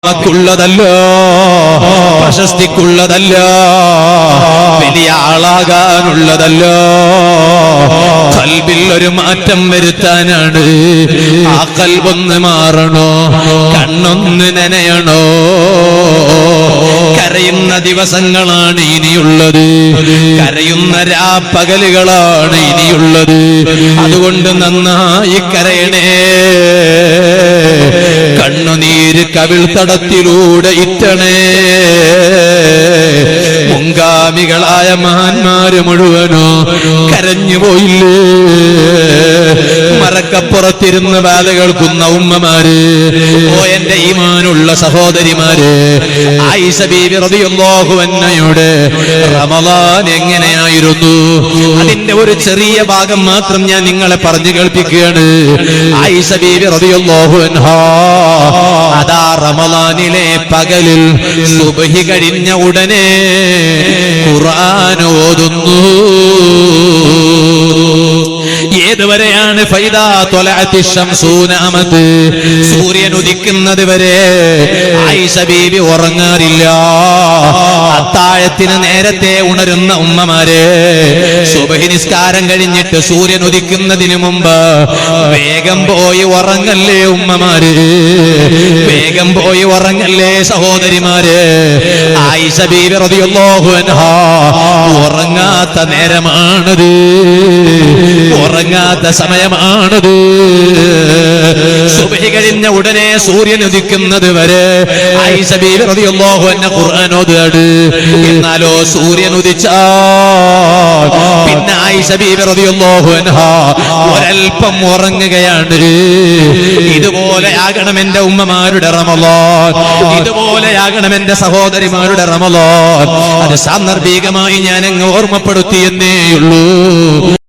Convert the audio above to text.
ക്കുള്ളതല്ല, പ്രശസ്തിക്കുള്ളതല്ല, വലിയ ആളാകാനുള്ളതല്ല. ഖൽബിൽ ഒരു മാറ്റം വരുത്താനാണ്. ആ ഖൽബൊന്ന് മാറണോ, കണ്ണൊന്ന് നനയണോ. കരയുന്ന ദിവസങ്ങളാണ് ഇനിയുള്ളത്, കരയുന്ന രാപ്പകലുകളാണ് ഇനിയുള്ളത്. അതുകൊണ്ട് നന്നായി കരയണേ. കണ്ണുനീര് കവിൾ തടത്തിലൂടെ ഇറ്റണേ. മുൻഗാമികളായ മഹാന്മാര് മുഴുവനോ കരഞ്ഞുപോയില്ലേ? മറക്കപ്പുറത്തിരുന്ന് ബാധ കേൾക്കുന്ന ഉമ്മമാര്, ഓ എന്റെ ഈമാനുള്ള സഹോദരിമാര്, ആയിഷ ബീബി റളിയല്ലാഹു അൻഹയുടെ റമളാൻ എങ്ങനെയായിരുന്നു? അതിന്റെ ഒരു ചെറിയ ഭാഗം മാത്രം ഞാൻ നിങ്ങളെ പറഞ്ഞു കേൾപ്പിക്കുകയാണ്. ആയിഷ ബീബി റളിയല്ലാഹു അൻഹാ അതാ റമളാനിലെ പകലിൽ സുബ്ഹി കഴിഞ്ഞ ഉടനെ ഖുർആൻ ഓതുന്നു. ഏതുവരെയാണ്? ഫൈദാ ത്വലഅത്തി ശംസു നഅമത്, സൂര്യൻ ഉദിക്കുന്നത് വരെ ആയിഷ ബീബി ഉറങ്ങാറില്ല. അത്താഴത്തിന് നേരത്തെ ഉണരുന്ന ഉമ്മമാരെ, സുബ്ഹി നിസ്കാരം കഴിഞ്ഞിട്ട് സൂര്യൻ ഉദിക്കുന്നതിന് മുമ്പ് വേഗം പോയി ഉറങ്ങല്ലേ ഉമ്മമാര്, വേഗം പോയി ഉറങ്ങല്ലേ സഹോദരിമാര്. ആയിഷ ബീബി റളിയല്ലാഹു അൻഹാ ഉറങ്ങാത്ത നേരമാണത്, ഉറങ്ങാത്ത സമയമാണത്. സുബ്ഹി കഴിഞ്ഞ ഉടനെ സൂര്യൻ ഉദിക്കുന്നത് വരെ ആയിഷ ബീബി റളിയല്ലാഹു അൻഹ ഖുർആൻ ഓതുകയാണ്. എന്നാലോ സൂര്യൻ ഉദിച്ചാൽ പിന്നെ ആയിഷ ബീബി റളിയല്ലാഹു അൻഹ ഒരൽപ്പം ഉറങ്ങുകയാണ്. ഇതുപോലെയാകണം എന്റെ ഉമ്മമാരുടെ റമളാൻ, ഇതുപോലെയാകണം എന്റെ സഹോദരിമാരുടെ റമളാൻ. അത് സാന്ദർഭികമായി ഞാൻ അങ്ങ് ഓർമ്മപ്പെടുത്തിയെന്നേയുള്ളൂ.